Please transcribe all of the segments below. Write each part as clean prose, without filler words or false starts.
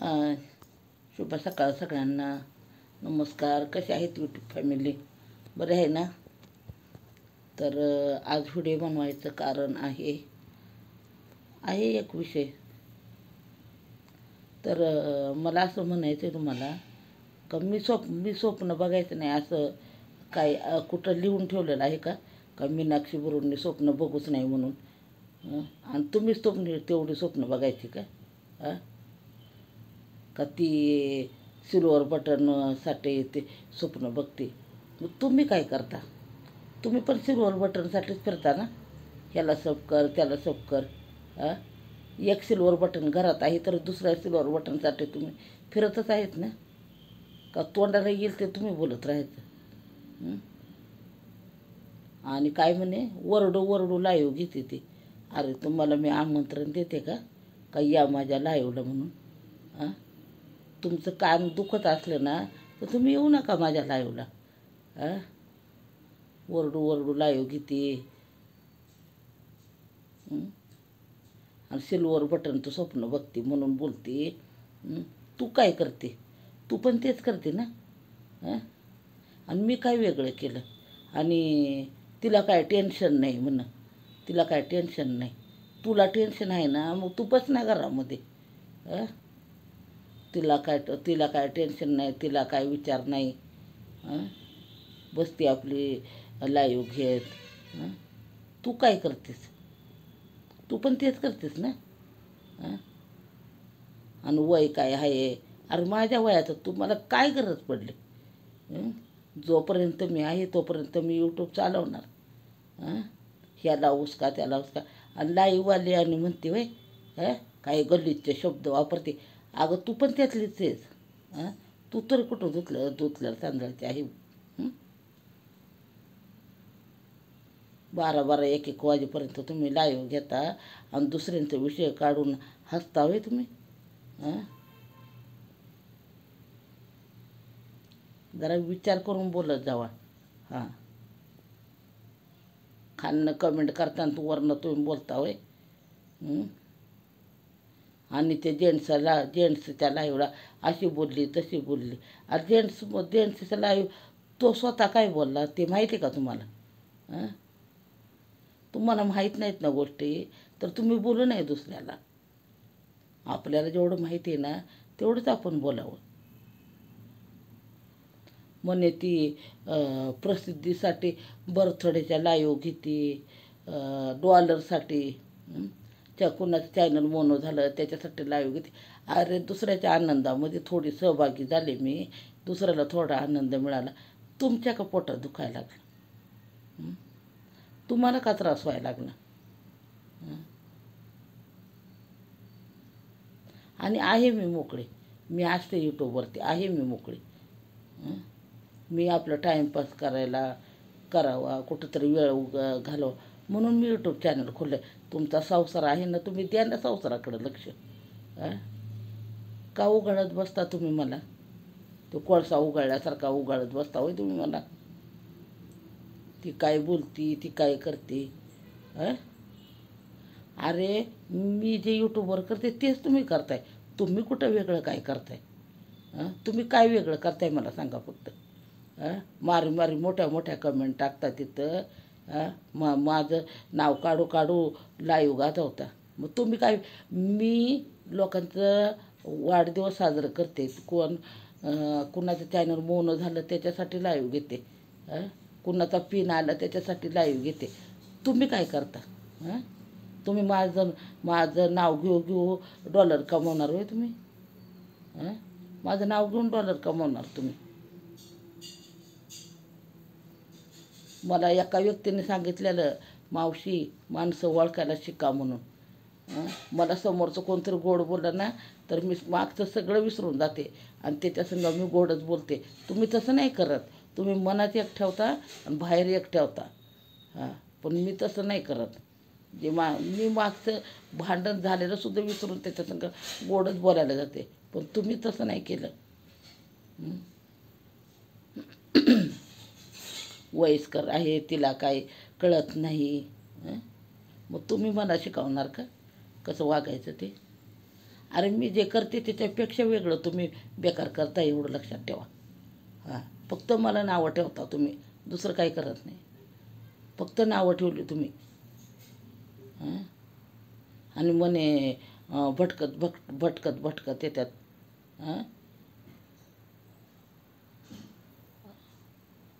अ, शुभ सकाळ सगळ्यांना. नमस्कार. कसे आहेत यूट्यूब फॅमिली? बरे आहे ना? तर आज व्हिडिओ बनवायचं कारण आहे एक विषय. तर मला असं म्हणायचं आहे तुम्हाला का मी स्वप्न बघायचं नाही असं काय कुठं लिहून ठेवलेलं आहे का मीनाक्षी बरोबरनी स्वप्न बघूच नाही म्हणून. आणि तुम्हीच तेवढी स्वप्न बघायची का? का ती सिल्वर बटनसाठी ते स्वप्न बघते. मग तुम्ही काय करता? तुम्ही पण सिल्वर बटनसाठीच फिरता ना? ह्याला सब कर त्याला सब कर. एक सिल्वर बटन घरात आहे तर दुसऱ्या सिल्वर बटनसाठी तुम्ही फिरतच आहेत ना? का तोंडाला येईल ते तुम्ही बोलत राहायचं? आणि काय म्हणे वरडू लाईव्ह घेते ती. अरे तुम्हाला मी आमंत्रण देते का या माझ्या लाईव्हला म्हणून? तुमचं कान दुखत असलं ना तर तुम्ही येऊ नका माझ्या लाईव्हला. वरडू लाईव्ह घेते आणि सिल्वर बटनचं स्वप्न बघते म्हणून बोलते. तू काय करते? तू पण तेच करते ना? आणि मी काय वेगळं केलं? आणि तिला काय टेन्शन नाही म्हणं. तिला काय टेन्शन नाही. तुला टेन्शन आहे ना, मग तू बस ना घरामध्ये. तिला काय टेन्शन नाही, तिला काय विचार नाही. बसते आपली लाईव्ह घेत. तू काय करतेस? तू पण तेच करतेस ना? आणि वय काय आहे? अरे माझ्या वयाचं तुम्हाला काय गरज पडली? जोपर्यंत मी आहे तोपर्यंत मी यूट्यूब चालवणार. ह्याला उसका त्याला उसका आणि लाईव्हवाली आणि म्हणते वय काही गल्लीचे शब्द वापरते. अगं तू पण त्यातलीच आहेस. तू तर कुठं धुतलं तांदळाची आहे? 12 1 वाजेपर्यंत तुम्ही लाईव्ह घेता आणि दुसऱ्यांचा विषय काढून हसता होय तुम्ही? जरा विचार करून बोलत जावा. खालनं कमेंट करताना तू वरनं तुम्ही बोलता होय? आणि ते जेंट्सच्या लाईव्हला अशी बोलली तशी बोलली. आणि जेंट्सच्या लाईव्ह तो स्वतः काय बोलला ते माहिती का तुम्हाला? तुम्हाला माहीत नाहीत ना गोष्टी तर तुम्ही बोलू नये दुसऱ्याला. आपल्याला जेवढं माहिती आहे ना तेवढंच आपण बोलावं. म्हणे ती प्रसिद्धीसाठी बर्थडेच्या लाईव्ह घेते, डॉलरसाठी. कुणाचं चॅनल मोनो झालं त्याच्यासाठी लाईव्ह घेते. अरे दुसऱ्याच्या आनंदामध्ये थोडी सहभागी झाले मी, दुसऱ्याला थोडा आनंद मिळाला. तुमच्या का पोटात दुखायला लागलं? तुम्हाला का त्रास व्हायला लागला? आणि आहे मी मोकळी. मी असते यूट्यूबवरती आहे मी मोकळी. मी आपलं टाईमपास करावा कुठंतरी वेळ घालवा म्हणून मी यूट्यूब चॅनल खोललं. तुमचा संसार आहे ना, तुम्ही द्या ना संसाराकडं लक्ष. का उगाळत बसता तुम्ही मला? तो कोळसा उगाळल्यासारखा उगाळत बसता होय तुम्ही मला? ती काय बोलती, ती काय करते? अरे मी जे यूट्यूबवर करते तेच तुम्ही करताय. तुम्ही कुठं वेगळं काय करताय? तुम्ही काय वेगळं करताय मला सांगा फक्त. मारी मोठ्या कमेंट टाकता तिथं. माझं नाव काढू लाईव्ह गाजवता. मग तुम्ही काय? मी लोकांचं वाढदिवस साजरं करते. कुणाचं चॅनल मोनो झालं त्याच्यासाठी लाईव्ह घेते. कुणाचा पिन आला त्याच्यासाठी लाईव्ह घेते. तुम्ही काय करता? तुम्ही माझं नाव घेऊ डॉलर कमवणार होय तुम्ही? माझं नाव घेऊन डॉलर कमवणार तुम्ही? मला एका व्यक्तीने सांगितलेलं, मावशी माणसं ओळखायला शिका म्हणून. मला समोरचं कोणतरी गोड बोललं ना तर मी मागचं सगळं विसरून जाते आणि त्याच्यासंग मी गोडच बोलते. तुम्ही तसं नाही करत. तुम्ही मनात एक ठेवता आणि बाहेर एक ठेवता. पण मी तसं नाही करत. मी मागचं भांडण झालेलं सुद्धा विसरून त्याच्यासंग गोडच बोलायला जाते. पण तुम्ही तसं नाही केलं. वयस्कर आहे, तिला काय कळत नाही. मग तुम्ही मला शिकवणार का कसं वागायचं ते? अरे मी जे करते त्याच्यापेक्षा वेगळं तुम्ही बेकार करता, एवढं लक्षात ठेवा. हां, फक्त मला नावं ठेवता तुम्ही, दुसरं काही करत नाही. फक्त नावं ठेवली तुम्ही. हां, आणि म्हणे भटकत भटकत येतात. हां,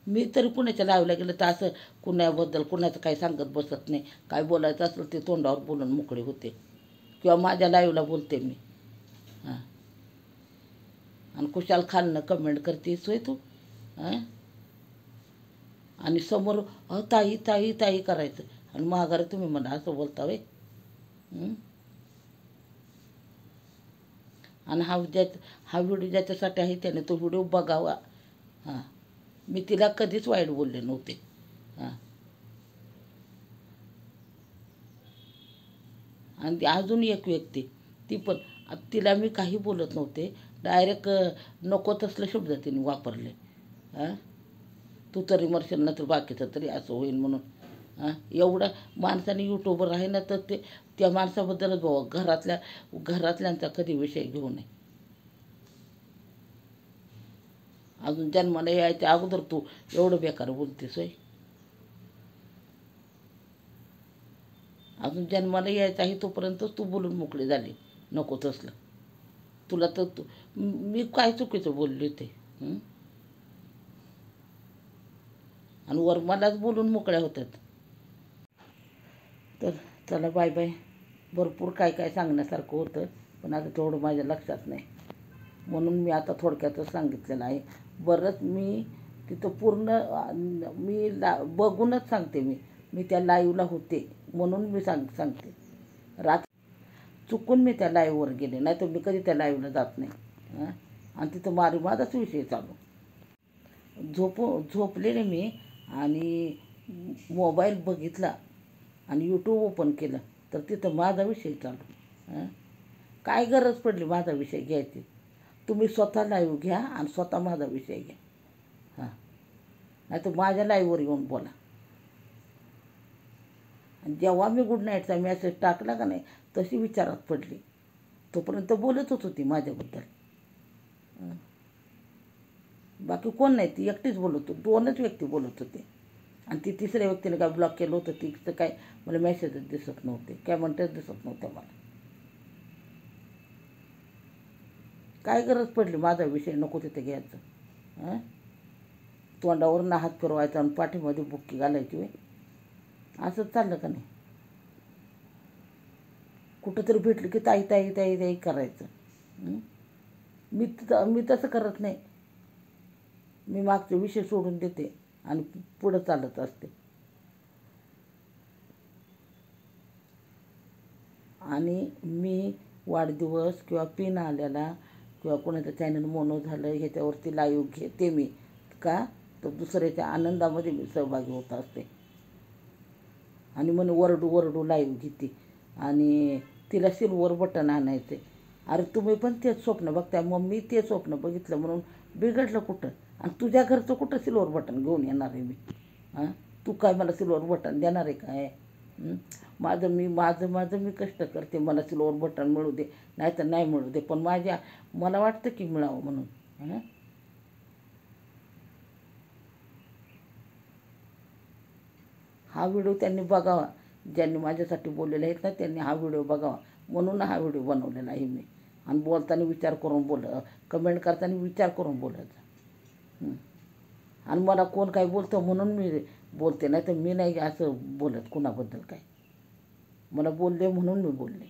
मी तरी कुणाच्या लावल्या गेलं तर असं कुणाबद्दल कुणाचं काही सांगत बसत नाही. काय बोलायचं असेल ते तोंडावर बोलून मोकळे होते, किंवा माझ्या लाईव्हला बोलते मी. हां, आणि कुशाल खालनं कमेंट करतेस होय तू. हां, आणि समोर ताई ताई ताई करायचं, आणि माघारी तुम्ही मला असं बोलता होय. आणि हा व्हिडिओ ज्याच्यासाठी आहे त्याने तो व्हिडिओ बघावा. हां, मी तिला कधीच वाईट बोलले नव्हते. हां, आणि अजून एक व्यक्ती, ती पण तिला मी काही बोलत नव्हते. डायरेक्ट नको तसले शब्द तिने वापरले. हां, तू तरी मरशील ना तर बाकीचं तरी असं होईल म्हणून. हां, एवढं माणसाने यूट्यूबवर आहे ना, तर ते त्या माणसाबद्दलच बाबा, घरातल्यांचा कधी विषय घेऊ नये. अजून जन्माला यायच्या अगोदर तू एवढं बेकार बोलतेस होय. अजून जन्माला यायचं आहे तोपर्यंतच तू बोलून मोकळी झाली. नको तसलं. तुला तर मी काय चुकीचं बोलले ते. आणि वर मलाच बोलून मोकळ्या होतात. तर चला, बाय बाय. भरपूर काय काय सांगण्यासारखं होतं, पण आता तेवढं माझ्या लक्षात नाही, म्हणून मी आता थोडक्यातच सांगितलेलं आहे. बरंच मी तिथं पूर्ण बघूनच सांगते. मी त्या लाईव्हला होते म्हणून मी सांगते. चुकून मी त्या लाईव्हवर गेले, नाही तर मी कधी त्या लाईव्हला जात नाही. हां, आणि तिथं माझाच विषय चालू. झोपलेले मी, आणि मोबाईल बघितला आणि यूट्यूब ओपन केलं तर तिथं माझा विषय चालू. हां, काय गरज पडली माझा विषय घ्यायची? तुम्ही स्वतः लाईव्ह घ्या आणि स्वतः माझा विषय घ्या. हां, नाही तर माझ्या लाईव्हवर येऊन बोला. आणि जेव्हा मी गुड नाईटचा मेसेज टाकला का नाही, तशी विचारात पडली. तोपर्यंत बोलत होत होती माझ्याबद्दल. बाकी कोण नाही, ती एकटीच बोलत होती. 2च व्यक्ती बोलत होते, आणि ती तिसऱ्या व्यक्तीने काय ब्लॉक केलं होतं. तिचं काय मला मेसेजच दिसत नव्हते, काय म्हणतेच दिसत नव्हत्या मला. काय गरज पडली माझा विषय नको तिथे घ्यायचं? हां, तोंडावरून हात फिरवायचा आणि पाठीमध्ये बुक्की घालायची वे. असंच चाललं का नाही? कुठंतरी भेटलं की ताई ताई ताई ताई करायचं. मी तसं करत नाही. मी मागचे विषय सोडून देते आणि पुढं चालत असते. आणि मी वाढदिवस किंवा पिन आल्याला किंवा कोणाचं चॅनल मोनो झालं ह्याच्यावरती लाईव्ह घेते मी. का तर दुसऱ्याच्या आनंदामध्ये मी सहभागी होत असते. आणि म्हणून वरडू लाईव्ह घेते, आणि तिला सिल्वर बटन आणायचे. अरे तुम्ही पण तेच स्वप्न बघताय, मग मी ते स्वप्न बघितलं म्हणून बिघडलं कुठं? आणि तुझ्या घरचं कुठं सिल्वर बटन घेऊन येणार आहे मी? हां, तू काय मला सिल्वर बटन देणार आहे काय? माझं मी कष्ट करते, मला सिल्वर बटन मिळू दे नाही तर नाही मिळू दे, पण मला वाटतं की मिळावं म्हणून. हां, हा व्हिडिओ त्यांनी बघावा, ज्यांनी माझ्यासाठी बोललेले आहेत ना त्यांनी हा व्हिडिओ बघावा, म्हणून हा व्हिडिओ बनवलेला आहे मी. आणि बोलताना विचार करून कमेंट करताना विचार करून बोलायचा. आणि मला कोण काय बोलतं म्हणून मी बोलते, नाही तर मी नाही असं बोलत कुणाबद्दल काय. मला बोलले म्हणून मी बोलले.